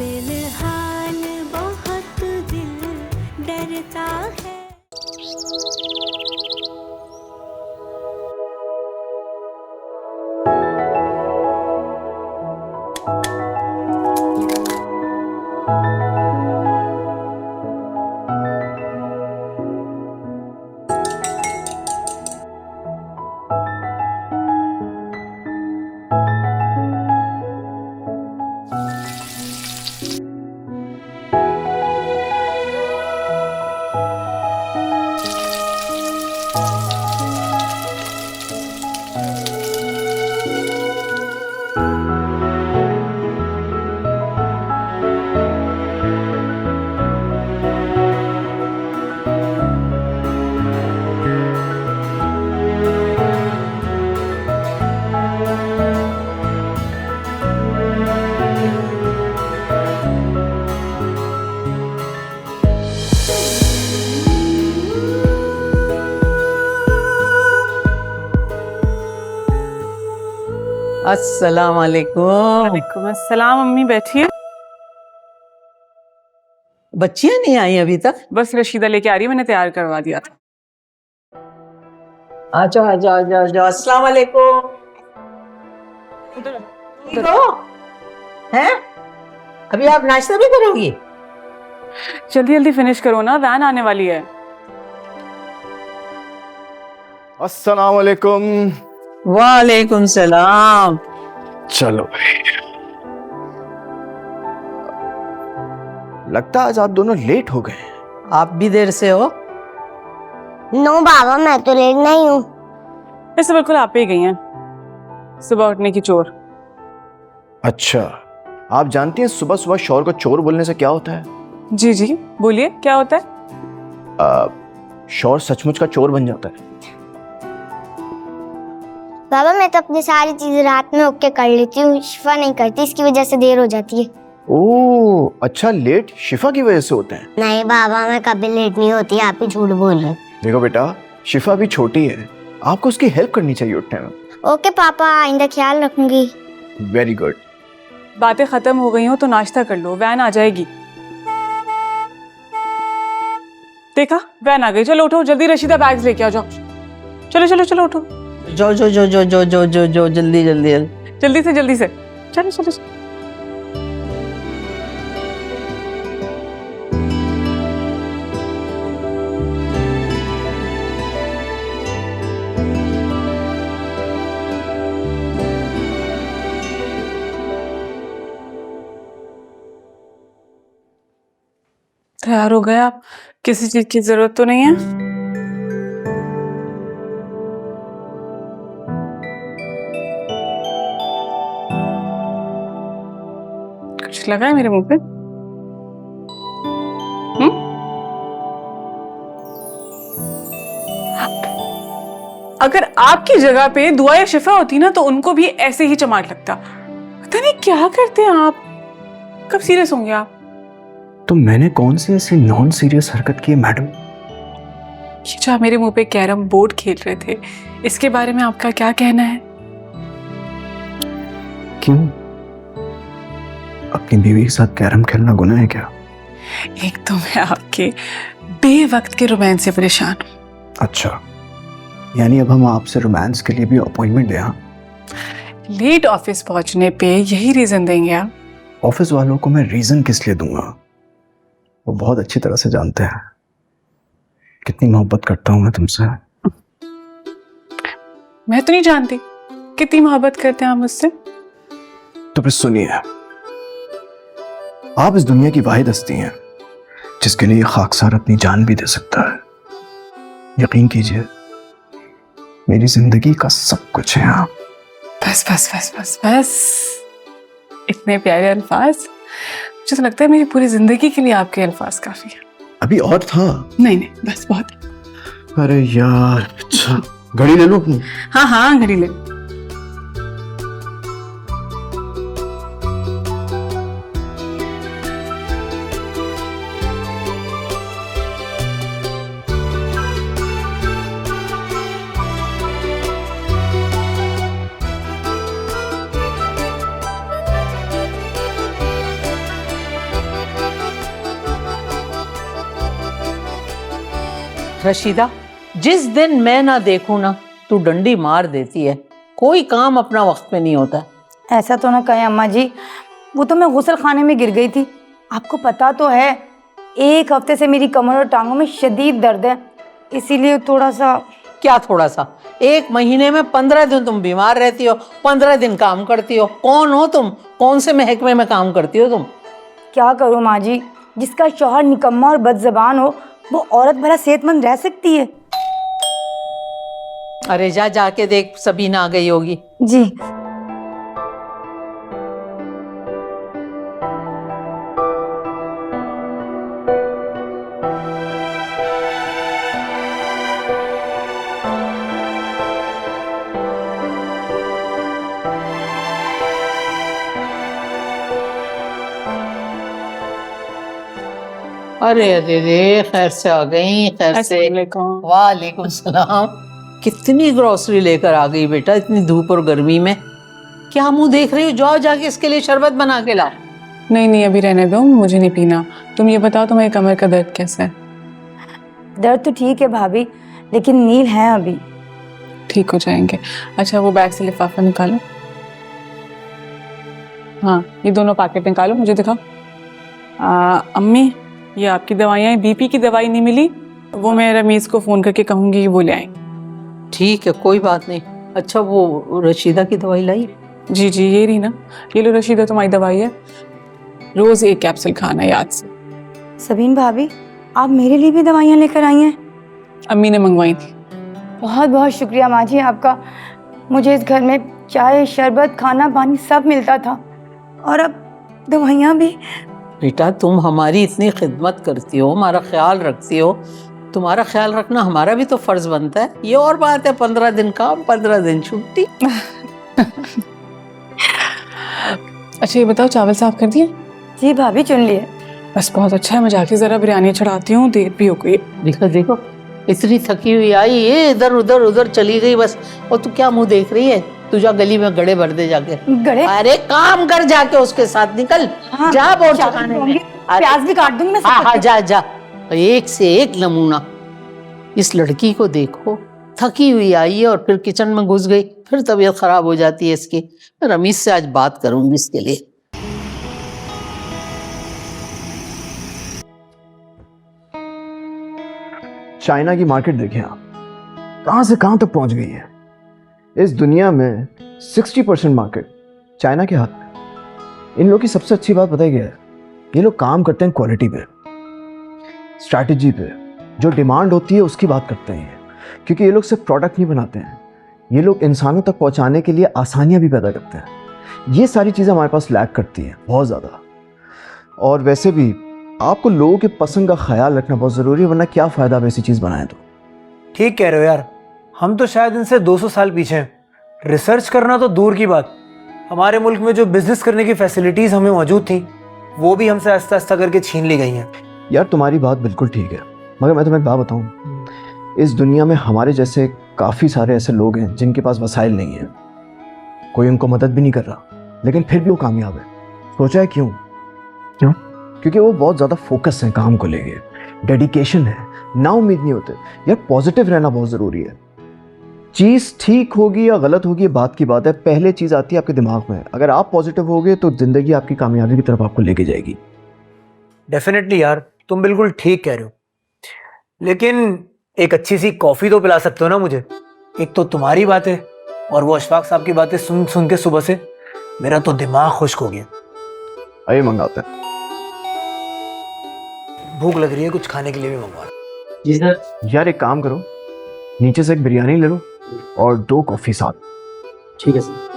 फिलहाल बहुत दिल डरता है। अस्सलाम वालेकुम। वालेकुम अस्सलाम। अम्मी बैठिए। बच्चियां नहीं आई अभी तक? बस रशीदा लेके आ रही है, मैंने तैयार करवा दिया था। आ जाओ आ जाओ आ जाओ आ जाओ। अस्सलाम वालेकुम। ठीक हो? हैं? अभी आप नाश्ता भी करोगी? जल्दी जल्दी फिनिश करो ना, वैन आने वाली है। अस्सलाम वालेकुम। वालेकुम सलाम। चलो भाई, लगता है आज आप दोनों लेट हो गए। आप भी देर से हो? नो बाबा, मैं तो लेट नहीं हूँ। ऐसे बिल्कुल आप ही गई हैं, सुबह उठने की चोर। अच्छा, आप जानती हैं सुबह सुबह शोर को चोर बोलने से क्या होता है? जी जी बोलिए, क्या होता है? शोर सचमुच का चोर बन जाता है। बाबा, मैं तो अपनी सारी चीजें रात में उठ के कर लेती हूँ, शिफा नहीं करती, इसकी वजह से देर हो जाती है। ओह अच्छा, लेट शिफा की वजह से होते हैं? नहीं बाबा, मैं कभी लेट नहीं होती, आप ही झूठ बोल रहे। देखो बेटा, शिफा भी छोटी है, आपको उसकी हेल्प करनी चाहिए उठने में। ओके पापा, आइंदा ख्याल रखूंगी। Very good. बातें खत्म हो गई हो तो नाश्ता कर लो, वैन आ जाएगी। देखा, वैन आ गई। चलो उठो जल्दी, रशीदा बैग्स लेके आ जाओ। चलो चलो चलो उठो, जो जो जो जो जो जो जो जो जल्दी जल्दी जल्दी। जल्दी से जल्दी से। चलो चलो चलो। तैयार हो गए आप? किसी चीज की जरूरत तो नहीं है? कुछ लगा है मेरे मुंह पे? अगर आपकी जगह पे दुआ या शिफा होती ना तो उनको भी ऐसे ही चमाट लगता। पता नहीं क्या करते हैं आप। कब सीरियस होंगे आप? तो मैंने कौन सी ऐसी नॉन सीरियस हरकत की है मैडम? ये जो आप मेरे मुंह पे कैरम बोर्ड खेल रहे थे, इसके बारे में आपका क्या कहना है? क्यों? अपनी बीवी के साथ कैरम खेलना गुनाह है क्या? एक तो मैं आपके बेवक्त के रोमांस से परेशान हूं। अच्छा, यानी अब हम आपसे रोमांस के लिए भी अपॉइंटमेंट दें? हाँ, लेट ऑफिस पहुंचने पे यही रीजन देंगे आप? ऑफिस वालों को मैं रीजन किस लिए दूंगा? वो बहुत अच्छी तरह से जानते हैं कितनी मोहब्बत करता हूं मैं तुमसे। मैं तो नहीं जानती कितनी मोहब्बत करते हैं आप मुझसे। तो फिर सुनिए, आप इस दुनिया की वाहिद हस्ती हैं जिसके लिए खाकसार अपनी जान भी दे सकता है। यकीन कीजिए, मेरी जिंदगी का सब कुछ है आप। बस बस बस बस बस, इतने प्यारे अल्फाज। मुझे तो लगता है मेरी पूरी जिंदगी के लिए आपके अल्फाज काफी है। अभी और था? नहीं नहीं, बस बहुत है। अरे यार, अच्छा घड़ी ले लो अपनी। हाँ हाँ, घड़ी ले। रशीदा, जिस दिन मैं ना देखूं ना तू डंडी मार देती है। कोई काम अपना वक्त पे नहीं होता। ऐसा तो ना कहें अम्मा जी, वो तो मैं गुस्ल खाने में गिर गई थी। आपको पता तो है 1 हफ्ते से मेरी कमर और टांगों में शदीद दर्द है, इसीलिए थोड़ा सा। क्या थोड़ा सा? 1 महीने में 15 दिन तुम बीमार रहती हो, 15 दिन काम करती हो। कौन हो तुम? कौन से महकमे में काम करती हो तुम? क्या करूँ माँ जी, जिसका शौहर निकम्मा और बदजबान हो वो औरत भला सेहतमंद रह सकती है? अरे जा जाके देख, सबीना आ गई होगी। जी। अरे अरे रे, खैर से आ गई, खैर से। अस्सलामुअलैकुम। वालेकुम सलाम। कितनी ग्रोसरी लेकर आ गई बेटा इतनी धूप और गर्मी में? क्या मुंह देख रही हो? जाओ जाके इसके लिए शरबत बना के लाओ। नहीं नहीं, अभी रहने दो, मुझे नहीं पीना। तुम ये बताओ तुम्हारी कमर का दर्द कैसा है? दर्द तो ठीक है भाभी, लेकिन नील है अभी। ठीक हो जाएंगे। अच्छा वो बैग से लिफाफा निकालो। हाँ ये दोनों पैकेट निकालो, मुझे दिखाओ। अम्मी ये आपकी दवाइयाँ, बीपी की दवाई नहीं मिली, वो मैं रमीज को फोन करके कहूँगी वो ले आएंगे। ठीक है, कोई बात नहीं। अच्छा वो रशीदा की दवाई लाई? जी जी ये रही ना, ये लो रशीदा तुम्हारी दवाई है, रोज 1 कैप्सूल खाना याद से। सबीन भाभी, आप मेरे लिए भी दवाइयाँ लेकर आई हैं? अम्मी ने मंगवाई थी। बहुत बहुत शुक्रिया माँ जी आपका। मुझे इस घर में चाय, शरबत, खाना पानी सब मिलता था, और अब दवाइयाँ भी। बेटा तुम हमारी इतनी खिदमत करती हो, हमारा ख्याल रखती हो, तुम्हारा ख्याल रखना हमारा भी तो फर्ज बनता है। ये और बात है 15 दिन काम 15 दिन छुट्टी। अच्छा ये बताओ चावल साफ कर दिए? जी भाभी चुन लिए। बस बहुत अच्छा है, मैं जाके जरा बिरयानी चढ़ाती हूँ, देर भी हो गई। देखो देखो, इतनी थकी हुई आई, ये इधर उधर उधर चली गई बस। और तू क्या मुंह देख रही है? तू जा गली में गड़े भर दे जाके। गड़े? अरे काम कर जाके उसके साथ, निकल। हाँ, जा बोर चावल चखाने होंगे, में। प्याज भी काट दूंगी मैं। हाँ हाँ जा जा, एक से एक नमूना। इस लड़की को देखो, थकी हुई आई है और फिर किचन में घुस गई, फिर तबीयत खराब हो जाती है इसकी। मैं रमीज से आज बात करूंगी इसके लिए। चाइना की मार्केट देखें आप, कहां से कहां तक पहुंच गई है। इस दुनिया में 60% मार्केट चाइना के हाथ में। इन लोगों की सबसे अच्छी बात पता है क्या है? ये लोग काम करते हैं क्वालिटी पे, स्ट्रैटेजी पे, जो डिमांड होती है उसकी बात करते हैं। क्योंकि ये लोग सिर्फ प्रोडक्ट नहीं बनाते हैं, ये लोग इंसानों तक पहुंचाने के लिए आसानियां भी पैदा करते हैं। ये सारी चीज़ें हमारे पास लैक करती हैं बहुत ज़्यादा। और वैसे भी आपको लोगों के पसंद का ख्याल रखना बहुत ज़रूरी है, वरना क्या फ़ायदा आप ऐसी चीज़ बनाएं तो। ठीक कह रहे हो यार, हम तो शायद इनसे 200 साल पीछे हैं। रिसर्च करना तो दूर की बात, हमारे मुल्क में जो बिजनेस करने की फैसिलिटीज़ हमें मौजूद थी वो भी हमसे आस्ता आस्ता करके छीन ली गई हैं। यार तुम्हारी बात बिल्कुल ठीक है, मगर मैं तुम्हें एक बात बताऊं, इस दुनिया में हमारे जैसे काफ़ी सारे ऐसे लोग हैं जिनके पास वसाइल नहीं है, कोई उनको मदद भी नहीं कर रहा, लेकिन फिर भी वो कामयाब है। सोचा है क्यों? क्यों? क्योंकि वो बहुत ज़्यादा फोकस है काम को लेके, डेडिकेशन है, ना उम्मीद नहीं होते। यार पॉजिटिव रहना बहुत ज़रूरी है। चीज़ ठीक होगी या गलत होगी ये बात की बात है, पहले चीज़ आती है आपके दिमाग में। अगर आप पॉजिटिव होगे तो ज़िंदगी आपकी कामयाबी की तरफ आपको लेके जाएगी। डेफिनेटली यार, तुम बिल्कुल ठीक कह रहे हो, लेकिन एक अच्छी सी कॉफ़ी तो पिला सकते हो ना मुझे। एक तो तुम्हारी बातें और वो अशफाक साहब की बातें सुन सुन के सुबह से मेरा तो दिमाग खुश्क हो गया। आइए मंगाते हैं। भूख लग रही है, कुछ खाने के लिए भी मंगवा लो। जी सर। यार एक काम करो, नीचे से एक बिरयानी ले लो और 2 कॉफ़ी साथ। ठीक है सर।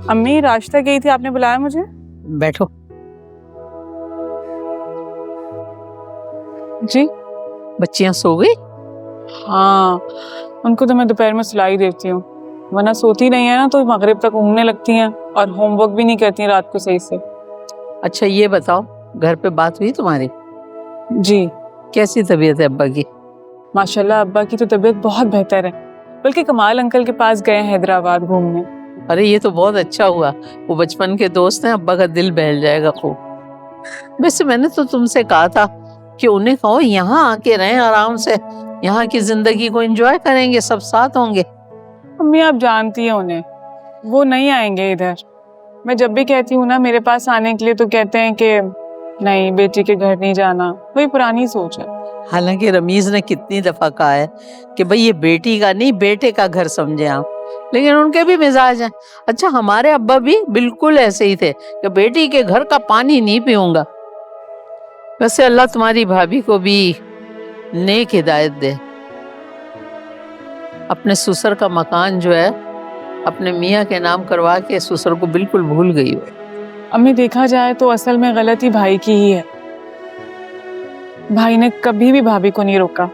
अम्मी रास्ता गई थी, आपने बुलाया मुझे? बैठो। जी बच्चियां सो गई? हाँ, उनको तो मैं दोपहर में सुला ही देती हूँ, वरना सोती नहीं है ना तो मगरिब तक ऊँघने लगती हैं और होमवर्क भी नहीं करती हैं रात को सही से। अच्छा ये बताओ, घर पे बात हुई तुम्हारी? जी कैसी तबीयत है अब्बा की? माशाल्लाह अब्बा की तो तबीयत बहुत बेहतर है। बल्कि कमाल अंकल के पास गए हैं हैदराबाद घूमने। अरे ये तो बहुत अच्छा हुआ, वो बचपन के दोस्त हैं, अब्बा का दिल बहल जाएगा खूब। वैसे मैंने तो तुमसे कहा था कि उन्हें कहो यहाँ आके रहें आराम से, यहाँ की जिंदगी को एंजॉय करेंगे, सब साथ होंगे। अम्मी आप जानती हैं उन्हें, वो नहीं आएंगे इधर। मैं जब भी कहती हूँ ना मेरे पास आने के लिए तो कहते हैं कि नहीं बेटी के घर नहीं जाना, वही पुरानी सोच है। हालांकि रमीज ने कितनी दफा कहा है कि भाई ये बेटी का नहीं बेटे का घर समझे आप, लेकिन उनके भी मिजाज हैं। अच्छा हमारे अब्बा भी बिल्कुल ऐसे ही थे कि बेटी के घर का पानी नहीं पीऊंगा। वैसे अल्लाह तुम्हारी भाभी को भी नेक हिदायत दे। अपने ससुर का मकान जो है अपने मियाँ के नाम करवा के ससुर को बिल्कुल भूल गई हो। अम्मी देखा जाए तो असल में गलती भाई की ही है। भाई ने कभी भी भाभी को नहीं रोका,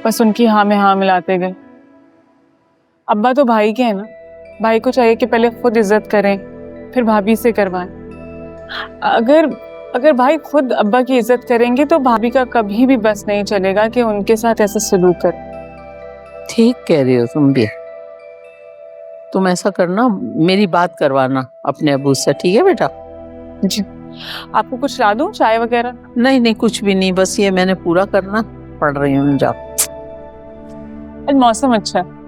बस उनकी हाँ में हाँ मिलाते गए। अब्बा तो भाई के हैं ना, भाई को चाहिए कि पहले खुद इज्जत करें फिर भाभी से करवाएं। अगर भाई खुद अब्बा की इज्जत करेंगे तो भाभी का कभी भी बस नहीं चलेगा कि उनके साथ ऐसा सलूक कर। ठीक कह रही हो तुम भी। तुम ऐसा करना, मेरी बात करवाना अपने अबू से, ठीक है बेटा? जी। आपको कुछ ला दूं, चाय वगैरह? नहीं नहीं कुछ भी नहीं, बस ये मैंने पूरा करना, पढ़ रही हूँ जाओ। आज मौसम अच्छा है।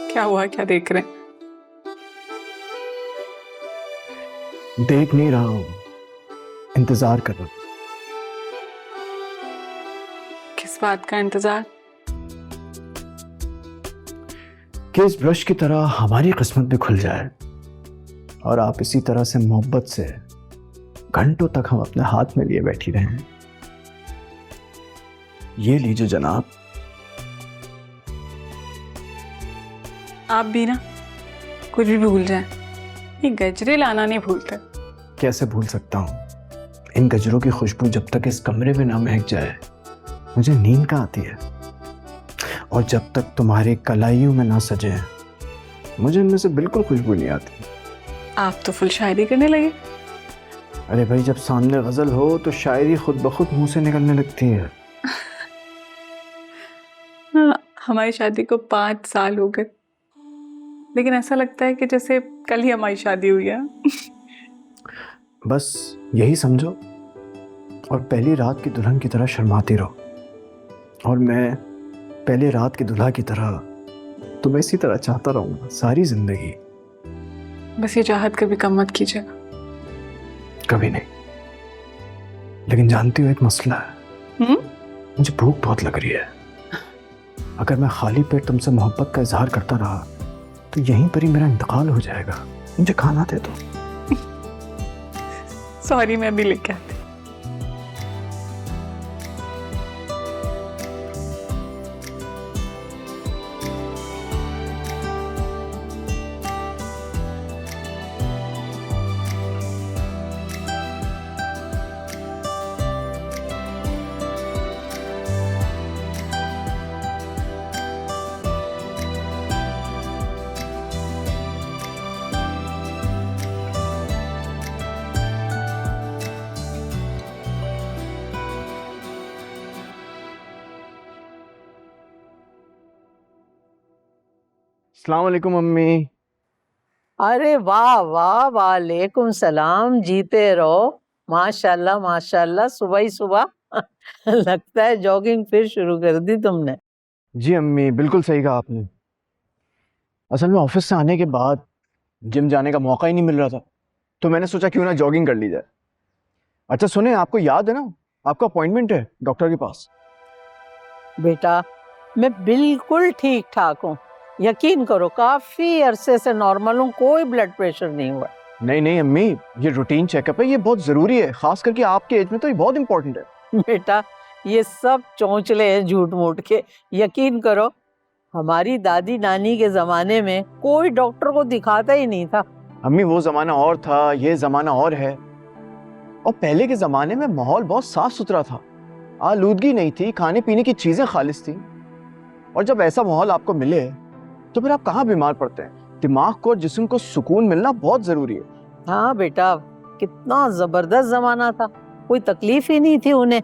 क्या हुआ, क्या देख रहे हैं? देख नहीं रहा हूँ, इंतजार कर रहा हूँ। किस बात का इंतजार? कि इस ब्रश की तरह हमारी किस्मत भी खुल जाए और आप इसी तरह से मोहब्बत से घंटों तक हम अपने हाथ में लिए बैठी रहें। ये लीजिए जनाब। आप भी ना कुछ भी भूल जाए, ये गजरे लाना नहीं भूलते। कैसे भूल सकता हूँ? इन गजरों की खुशबू जब तक इस कमरे में ना महक जाए मुझे नींद कहाँ आती है, और जब तक तुम्हारे कलाइयों में ना सजे मुझे इनमें से बिल्कुल खुशबू नहीं आती। आप तो फुल शायरी करने लगे। अरे भाई जब सामने गजल हो तो शायरी खुद ब खुद मुंह से निकलने लगती है। हमारी शादी को 5 साल हो गए, लेकिन ऐसा लगता है कि जैसे कल ही हमारी शादी हुई है। बस यही समझो और पहली रात की दुल्हन की तरह शर्माती रहो, और मैं पहली रात की दुल्हा की तरह तुम्हें इसी तरह चाहता रहूंगा सारी जिंदगी। बस ये चाहत कभी कम मत कीजिएगा। कभी नहीं। लेकिन जानती हो एक मसला है, मुझे भूख बहुत लग रही है। अगर मैं खाली पेट तुमसे मोहब्बत का इजहार करता रहा तो यहीं पर ही मेरा इंतकाल हो जाएगा। मुझे खाना दे दो। सॉरी, मैं भी लेके आती। अस्सलाम वालेकुम मम्मी। अरे वाह वाह, वालेकुम सलाम, जीते रहो। माशाल्लाह माशाल्लाह, सुबह ही सुबह लगता है जॉगिंग फिर शुरू कर दी तुमने। जी अम्मी बिल्कुल सही कहा आपने। असल में ऑफिस से आने के बाद जिम जाने का मौका ही नहीं मिल रहा था, तो मैंने सोचा क्यों ना जॉगिंग कर ली जाए। अच्छा सुने, आपको याद है ना आपका अपॉइंटमेंट है डॉक्टर के पास? बेटा मैं बिल्कुल ठीक ठाक हूँ, यकीन करो काफी अरसे से नॉर्मल हूँ, कोई ब्लड प्रेशर नहीं हुआ। नहीं नहीं अम्मी, ये रूटीन चेकअप है, ये बहुत जरूरी है, खास करके आपके एज में तो ये बहुत इंपॉर्टेंट है। बेटा ये सब चौंचले हैं झूठ मूठ के, यकीन करो हमारी दादी नानी के जमाने में कोई डॉक्टर को दिखाता ही नहीं था। अम्मी वो जमाना और था, ये जमाना और है। और पहले के जमाने में माहौल बहुत साफ सुथरा था, आलूदगी नहीं थी, खाने पीने की चीजें खालिस थी। और जब ऐसा माहौल आपको मिले तो फिर आप कहाँ बीमार पड़ते हैं। दिमाग को और जिस्म को सुकून मिलना बहुत जरूरी है। हाँ बेटा, कितना जबरदस्त जमाना था, कोई तकलीफ ही नहीं थी उन्हें।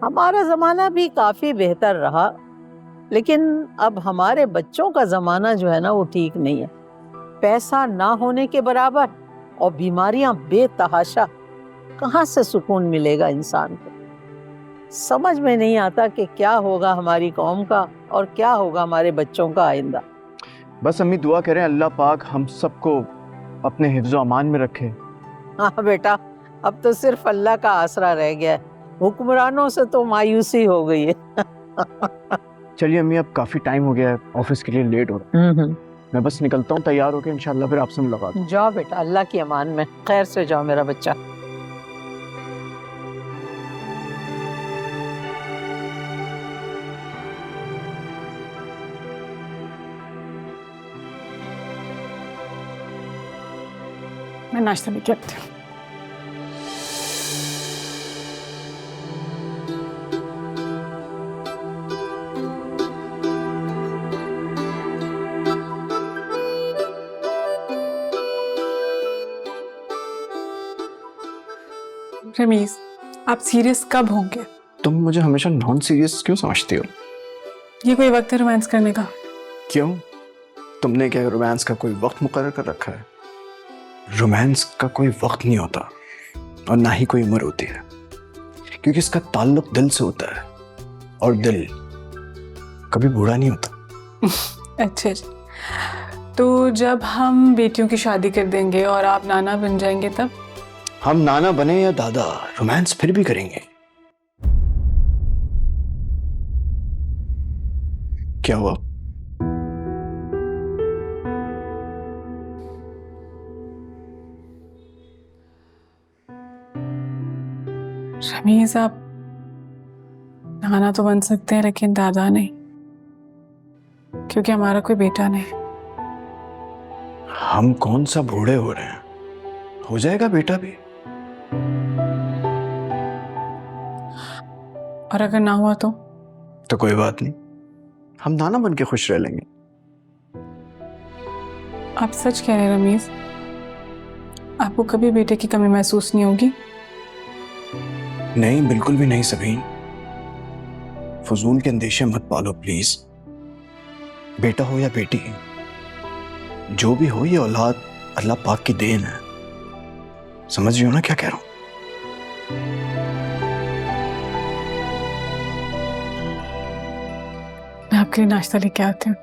हमारा जमाना भी काफी बेहतर रहा, लेकिन अब हमारे बच्चों का जमाना जो है ना वो ठीक नहीं है। पैसा ना होने के बराबर और बीमारियां बेतहाशा, कहाँ से सुकून मिलेगा इंसान को। समझ में नहीं आता कि क्या होगा हमारी कौम का और क्या होगा हमारे बच्चों का आइंदा। बस अम्मी दुआ करें अल्लाह पाक हम सबको अपने हिफ्ज़ो अमान में रखे। हाँ बेटा, अब तो सिर्फ अल्लाह का आसरा रह गया है, हुक्मरानों से तो मायूसी हो गई है। चलिए अम्मी, अब काफी टाइम हो गया है, ऑफिस के लिए लेट हो रहा है। मैं बस निकलता हूँ, तैयार होकर इंशाल्लाह फिर आपसे मुलाकात। जाओ बेटा, अल्लाह की अमान में खैर से जाओ मेरा बच्चा। मैं नाश्ता लेके आती हूँ। रमीज, आप सीरियस कब होंगे? तुम मुझे हमेशा नॉन सीरियस क्यों समझती हो? ये कोई वक्त है रोमांस करने का? क्यों? तुमने क्या रोमांस का कोई वक्त मुकर्रर कर रखा है? रोमांस का कोई वक्त नहीं होता और ना ही कोई उम्र होती है, क्योंकि इसका ताल्लुक दिल से होता है और दिल कभी बूढ़ा नहीं होता। अच्छा जी, तो जब हम बेटियों की शादी कर देंगे और आप नाना बन जाएंगे तब? हम नाना बने या दादा, रोमांस फिर भी करेंगे। क्या हुआ? रमीज, आप नाना तो बन सकते हैं लेकिन दादा नहीं, क्योंकि हमारा कोई बेटा नहीं। हम कौन सा बूढ़े हो रहे हैं, हो जाएगा बेटा भी। और अगर ना हुआ तो कोई बात नहीं, हम नाना बन के खुश रह लेंगे। आप सच कह रहे हैं रमीज? आपको कभी बेटे की कमी महसूस नहीं होगी? नहीं, बिल्कुल भी नहीं सबीन, फजूल के अंदेशे मत पालो प्लीज। बेटा हो या बेटी, जो भी हो, ये औलाद अल्लाह पाक की देन है। समझ रही हो ना क्या कह रहा हूं? मैं आपके लिए नाश्ता लेके आती हूँ।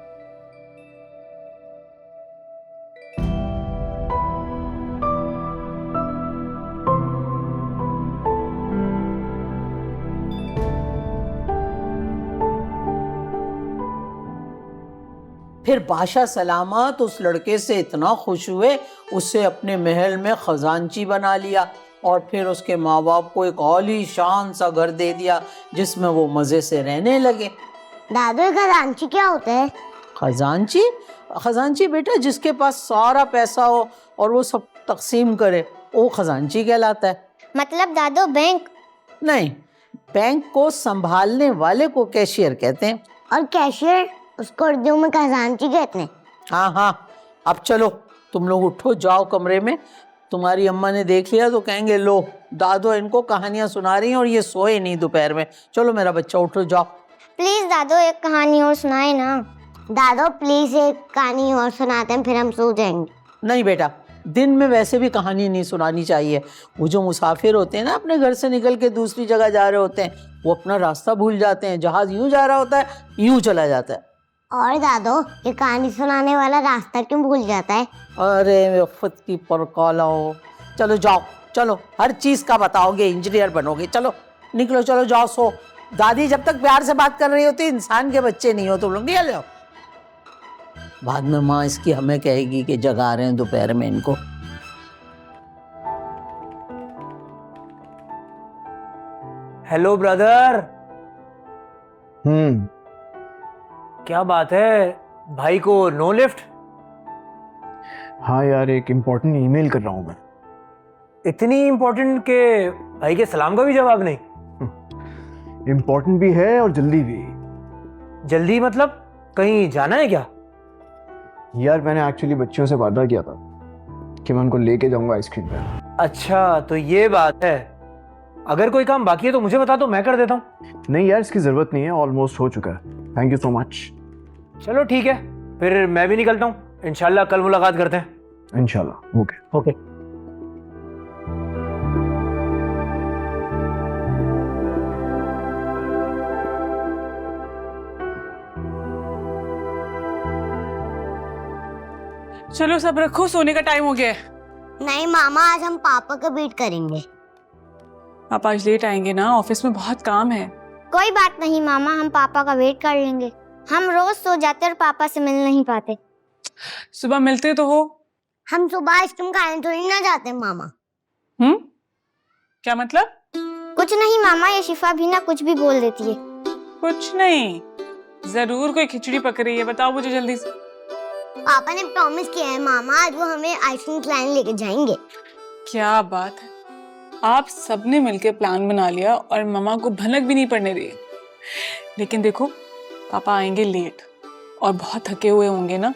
फिर बादशाह सलामत उस लड़के से इतना खुश हुए, उससे अपने महल में खजांची बना लिया और फिर उसके माँ बाप को एक आलीशान सा घर दे दिया जिसमें वो मजे से रहने लगे। दादू ये खजांची क्या होता है? खजांची? खजांची बेटा जिसके पास सारा पैसा हो और वो सब तकसीम करे, वो खजांची कहलाता है। मतलब दादू बैंक? नहीं, बैंक को संभालने वाले को कैशियर कहते हैं। और कैशियर उसको उर्दू में खजांची कहते हैं। हाँ हाँ, अब चलो तुम लोग उठो, जाओ कमरे में। तुम्हारी अम्मा ने देख लिया तो कहेंगे लो दादो इनको कहानियां सुना रही हैं और ये सोए नहीं दोपहर में। चलो मेरा बच्चा उठो, जाओ। प्लीज दादू एक कहानी और सुनाए ना। दादो प्लीज एक कहानी और सुनाते हैं, फिर हम सो जाएंगे। नहीं बेटा, दिन में वैसे भी कहानी नहीं सुनानी चाहिए। वो जो मुसाफिर होते हैं ना, अपने घर से निकल के दूसरी जगह जा रहे होते हैं, वो अपना रास्ता भूल जाते हैं। जहाज यूं जा रहा होता है, यूं चला जाता है। और दादो ये कहानी सुनाने वाला रास्ता क्यों भूल जाता है? अरे खुद की परकाला हो। चलो जाओ, चलो हर चीज का बताओगे, इंजीनियर बनोगे। चलो निकलो, चलो जाओ सो। दादी जब तक प्यार से बात कर रही होती, इंसान के बच्चे नहीं हो तुम लोग। निकल जाओ, बाद में माँ इसकी हमें कहेगी कि जगा रहे हैं दोपहर में इनको। Hello brother. हम्म, क्या बात है, भाई को नो लिफ्ट? हाँ यार, एक इम्पोर्टेंट ईमेल कर रहा हूँ मैं। इतनी इंपॉर्टेंट के भाई के सलाम का भी जवाब नहीं? इम्पोर्टेंट भी है और जल्दी भी। जल्दी मतलब कहीं जाना है क्या? यार मैंने एक्चुअली बच्चों से वादा किया था कि मैं उनको लेके जाऊंगा आइसक्रीम पे। अच्छा तो ये बात है। अगर कोई काम बाकी है तो मुझे बता दो, मैं कर देता हूँ। नहीं यार इसकी जरूरत नहीं है, ऑलमोस्ट हो चुका है। Thank you so much. चलो ठीक है, फिर मैं भी निकलता हूँ। इंशाल्लाह कल मुलाकात करते हैं। इंशाल्लाह। Okay okay. चलो सब रखो, सोने का टाइम हो गया है। नहीं मामा, आज हम पापा का वेट करेंगे। आप आज लेट आएंगे ना, ऑफिस में बहुत काम है। कोई बात नहीं मामा, हम पापा का वेट कर लेंगे। हम रोज सो जाते और पापा से मिल नहीं पाते। सुबह मिलते तो हो। हम सुबह आइसक्रीम खाने थोड़ी ना जाते मामा। क्या मतलब? कुछ नहीं मामा, ये शिफा भी ना कुछ भी बोल देती है। कुछ नहीं, जरूर कोई खिचड़ी पक रही है, बताओ मुझे जल्दी से। पापा ने प्रॉमिस किया है मामा, आज वो हमें आइसक्रीम खिलाने लेके जाएंगे। क्या बात है, आप सबने मिलकर प्लान बना लिया और मम्मा को भनक भी नहीं पड़ने दी। लेकिन देखो पापा आएंगे लेट और बहुत थके हुए होंगे ना,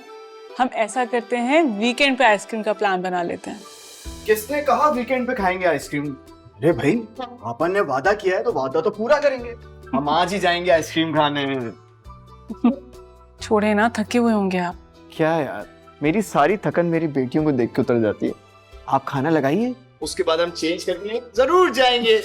हम ऐसा करते हैं वीकेंड पे आइसक्रीम का प्लान बना लेते हैं। किसने कहा वीकेंड पे खाएंगे आइसक्रीम? अरे भाई पापा ने वादा किया है तो वादा तो पूरा करेंगे। हम आज ही जाएंगे आइसक्रीम खाने। छोड़े ना, थके हुए होंगे आप। क्या यार, मेरी सारी थकन मेरी बेटियों को देख के उतर जाती है। आप खाना लगाइए, उसके बाद हम चेंज करके जरूर जाएंगे।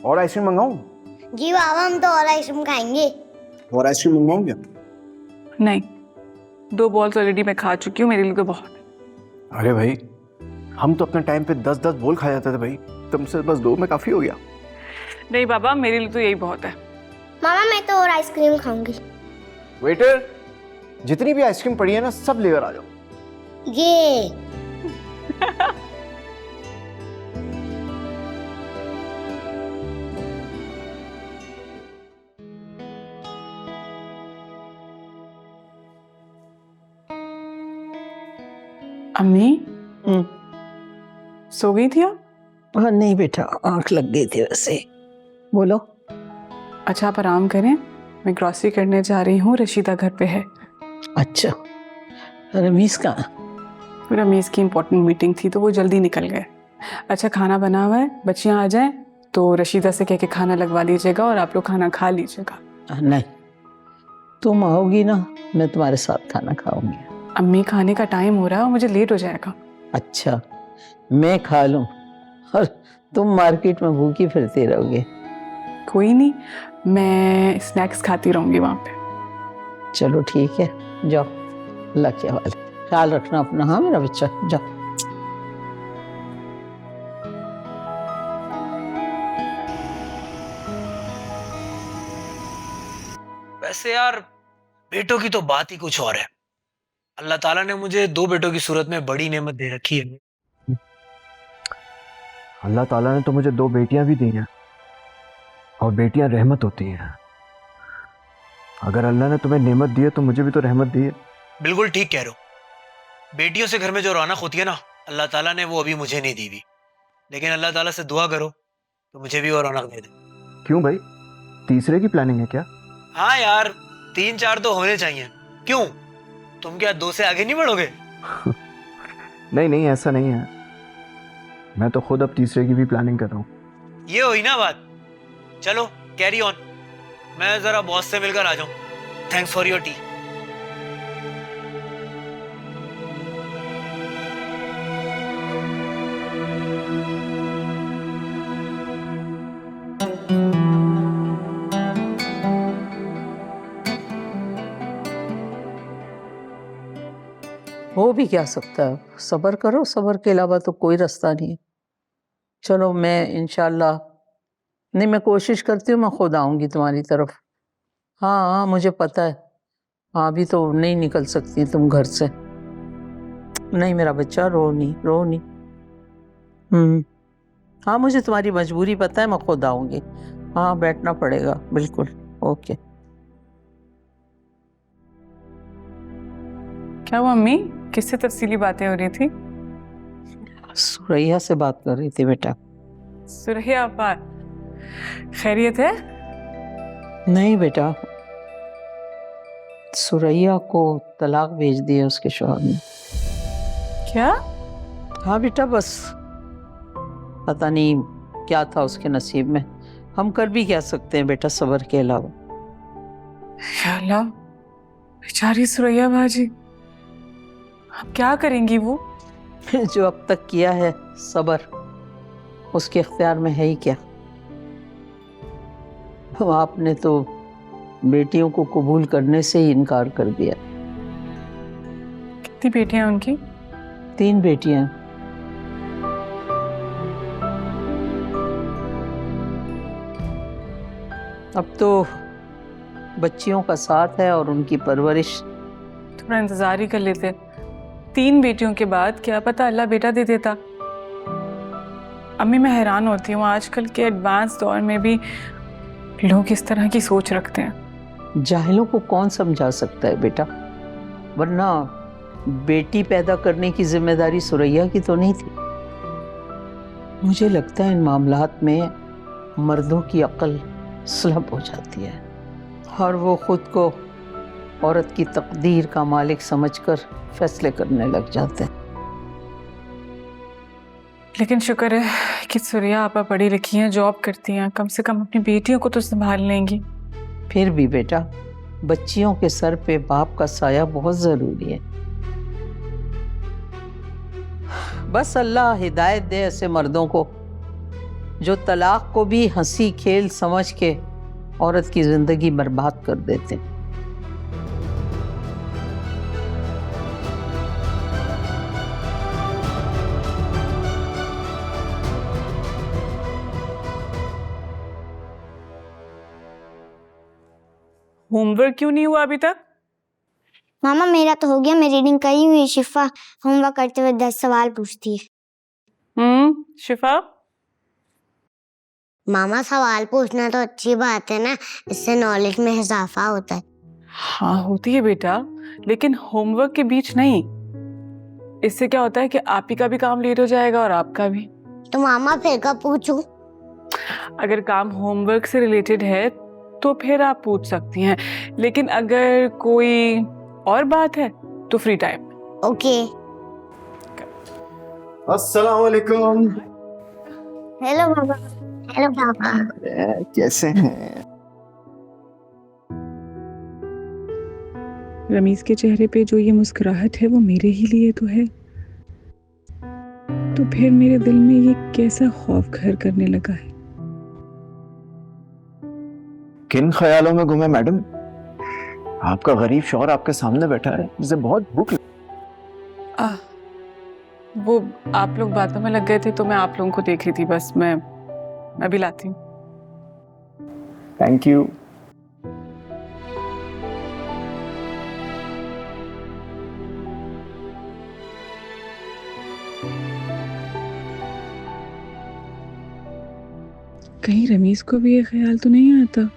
और आइसक्रीम मंगाऊं? जी बाबा, हम तो और आइसक्रीम खाएंगे। और आइसक्रीम मंगाऊं क्या? नहीं, 2 बॉल्स ऑलरेडी मैं खा चुकी हूँ, मेरे लिए तो बहुत है। अरे भाई, हम तो अपने टाइम पे 10-10 बोल खा जाते थे भाई, तुमसे बस 2 में काफी हो गया। नहीं बाबा, मेरे लिए तो यही बहुत है। मामा मैं तो और आइसक्रीम खाऊंगी। वेटर, जितनी भी आइसक्रीम पड़ी है ना सब लेकर आ जाओ। ये अम्मी सो गई थी आप? हाँ नहीं बेटा, आंख लग गई थी वैसे। बोलो। अच्छा आप आराम करें, मैं ग्रॉसरी करने जा रही हूँ, रशीदा घर पे है। अच्छा, रमीज कहाँ? रमीज की इम्पोर्टेंट मीटिंग थी तो वो जल्दी निकल गए। अच्छा खाना बना हुआ है, बच्चियाँ आ जाएं तो रशीदा से कह के खाना लगवा लीजिएगा और आप लोग खाना खा लीजिएगा। नहीं, तुम आओगी ना, मैं तुम्हारे साथ खाना खाऊंगी। अम्मी खाने का टाइम हो रहा है और मुझे लेट हो जाएगा। अच्छा, मैं खा लूं और तुम मार्केट में भूखी फिरती रहोगे। कोई नहीं, मैं स्नैक्स खाती रहूंगी वहां पे। चलो ठीक है, जाओ, अल्लाह के हवाले। ख्याल रखना अपना। हाँ मेरा बच्चा, जाओ। वैसे यार बेटों की तो बात ही कुछ और है। अल्लाह ताला ने मुझे 2 बेटों की सूरत में बड़ी नेमत दे रखी है। अल्लाह ताला ने तो मुझे 2 बेटियां भी दी हैं और बेटियां रहमत होती हैं। अगर अल्लाह ने तुम्हें नेमत दी है तो मुझे भी तो रहमत दी है। बिल्कुल ठीक कह रहे हो। बेटियों से घर में जो रौनक होती है ना, अल्लाह ताला ने वो अभी मुझे नहीं दी हुई। लेकिन अल्लाह ताला से दुआ करो तो मुझे भी और रौनक दे दे। क्यों भाई, तीसरे की प्लानिंग है क्या? हाँ यार, 3-4 तो होने चाहिए। क्यों, तुम क्या 2 से आगे नहीं बढ़ोगे? नहीं नहीं, ऐसा नहीं है, मैं तो खुद अब तीसरे की भी प्लानिंग कर रहा हूँ। ये हुई ना बात। चलो कैरी ऑन, मैं जरा बॉस से मिलकर आ जाऊं। Thanks for your T. हो भी क्या सकता है, सब्र करो, सब्र के अलावा तो कोई रास्ता नहीं है। चलो मैं इंशाल्लाह, नहीं मैं कोशिश करती हूँ, मैं खुद आऊँगी तुम्हारी तरफ। हाँ हाँ मुझे पता है, हाँ अभी तो नहीं निकल सकती तुम घर से। नहीं मेरा बच्चा, रो नहीं, रो नहीं। हाँ मुझे तुम्हारी मजबूरी पता है, मैं खुद आऊँगी। हाँ बैठना पड़ेगा बिल्कुल। ओके। क्या हुआ अम्मी, किससे तफसीली बातें हो रही थी? सुरैया से बात कर रही थी बेटा। सुरैया आपा, खैरियत है? नहीं बेटा, सुरैया को तलाक भेज दिया उसके शौहर ने। क्या? हाँ बेटा, बस पता नहीं क्या था उसके नसीब में। हम कर भी क्या सकते हैं बेटा सब्र के अलावा। या अल्लाह, बेचारी सुरैया बाजी, अब क्या करेंगी वो? जो अब तक किया है सब्र, उसके इख्तियार में है ही क्या। आपने तो बेटियों को कबूल करने से ही इनकार कर दिया। कितनी बेटियां हैं उनकी? 3 बेटियां। अब तो बच्चियों का साथ है और उनकी परवरिश। थोड़ा इंतजार ही कर लेते। 3 बेटियों के बाद क्या पता अल्लाह बेटा दे देता। अम्मी, मैं हैरान होती हूँ आजकल के एडवांस दौर में भी लोग इस तरह की सोच रखते हैं। जाहिलों को कौन समझा सकता है बेटा, वरना बेटी पैदा करने की जिम्मेदारी सुरैया की तो नहीं थी। मुझे लगता है इन मामलात में मर्दों की अक्ल स्लब हो जाती है और वो खुद को औरत की तकदीर का मालिक समझकर फैसले करने लग जाते हैं। लेकिन शुक्र है कि सुरैया आपा पढ़ी लिखी हैं, जॉब करती हैं, कम से कम अपनी बेटियों को तो संभाल लेंगी। फिर भी बेटा, बच्चियों के सर पे बाप का साया बहुत जरूरी है। बस अल्लाह हिदायत दे ऐसे मर्दों को जो तलाक को भी हंसी खेल समझ के औरत की जिंदगी बर्बाद कर देते हैं। होमवर्क क्यों नहीं हुआ अभी तक? मामा मेरा तो हो गया, मैं रीडिंग करी हुई। शिफा होमवर्क करते हुए 10 सवाल पूछती है। शिफा, मामा सवाल पूछना तो अच्छी बात है ना, इससे नॉलेज में इजाफा होता है। हाँ होती है बेटा, लेकिन होमवर्क के बीच नहीं। इससे क्या होता है कि आप ही का भी काम लेट हो जाएगा और आपका भी। तो मामा फिर कब पूछूं? अगर काम होमवर्क से रिलेटेड है तो फिर आप पूछ सकती हैं, लेकिन अगर कोई और बात है तो फ्री टाइम। ओके। अस्सलाम वालेकुम। हेलो मामा। हेलो पापा। कैसे हैं? रमीज के चेहरे पे जो ये मुस्कुराहट है वो मेरे ही लिए तो है, तो फिर मेरे दिल में ये कैसा खौफ घर करने लगा है। किन ख्यालों में गुमे मैडम? आपका गरीब शौहर आपके सामने बैठा है, मुझे बहुत भूख वो आप लोग बातों में लग गए थे तो मैं आप लोगों को देख रही थी, बस मैं भी लाती हूँ। Thank you. कहीं रमीज को भी ये ख्याल तो नहीं आता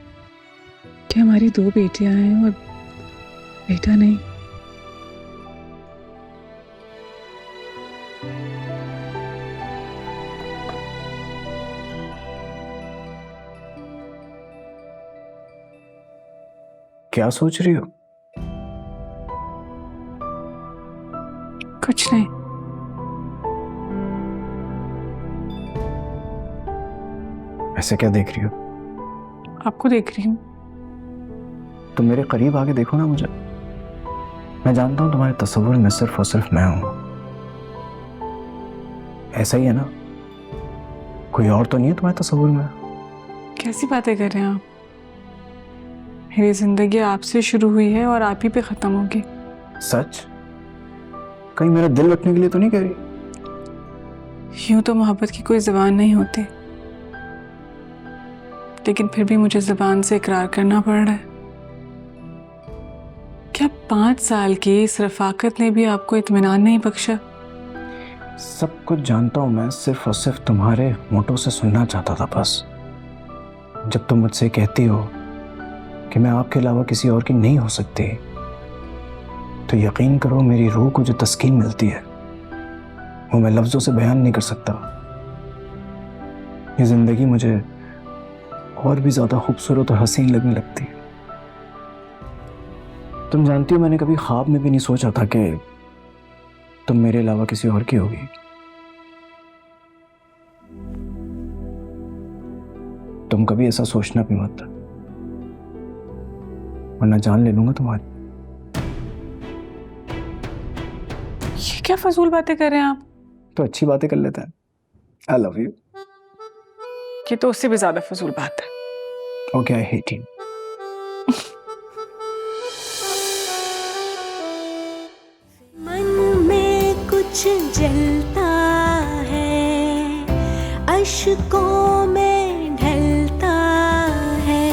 कि हमारी 2 बेटियां हैं और बेटा नहीं। क्या सोच रही हो? कुछ नहीं। ऐसे क्या देख रही हो? आपको देख रही हूँ। तुम मेरे करीब आके देखो ना मुझे। मैं जानता हूं तुम्हारे तस्वुर में सिर्फ और सिर्फ मैं हूं। ऐसा ही है ना? कोई और तो नहीं है तुम्हारे तस्वुर में? कैसी बातें कर रहे हैं आप? मेरी जिंदगी आपसे शुरू हुई है और आप ही पे खत्म होगी। सच? कहीं मेरा दिल रखने के लिए तो नहीं कह रही? यूं तो मोहब्बत की कोई ज़बान नहीं होती, लेकिन फिर भी मुझे ज़बान से इकरार करना पड़ रहा है। क्या 5 साल की इस रफाकत ने भी आपको इत्मीनान नहीं बख्शा? सब कुछ जानता हूं मैं, सिर्फ और सिर्फ तुम्हारे होंठों से सुनना चाहता था बस। जब तुम मुझसे कहती हो कि मैं आपके अलावा किसी और की नहीं हो सकती, तो यकीन करो मेरी रूह को जो तस्कीन मिलती है वो मैं लफ्जों से बयान नहीं कर सकता। ये जिंदगी मुझे और भी ज्यादा खूबसूरत और हसीन लगने लगती है। तुम जानती हो मैंने कभी ख्वाब में भी नहीं सोचा था कि तुम मेरे अलावा किसी और की होगी। तुम कभी ऐसा सोचना भी मत, वरना जान ले लूंगा तुम्हारी। ये क्या फजूल बातें कर रहे हैं आप? तो अच्छी बातें कर लेते हैं। I love you. ये तो उससे भी ज्यादा फजूल बात है। Okay, I hate you. मन में कुछ जलता है, अश्कों में ढलता है,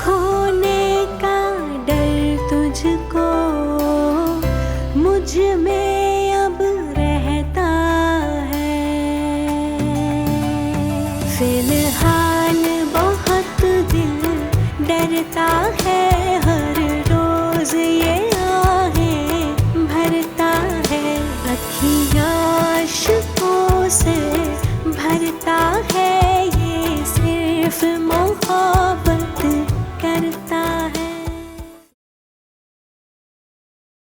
खोने का डर तुझको मुझ में अब रहता है। फिलहाल बहुत दिल डरता है हर रोज ये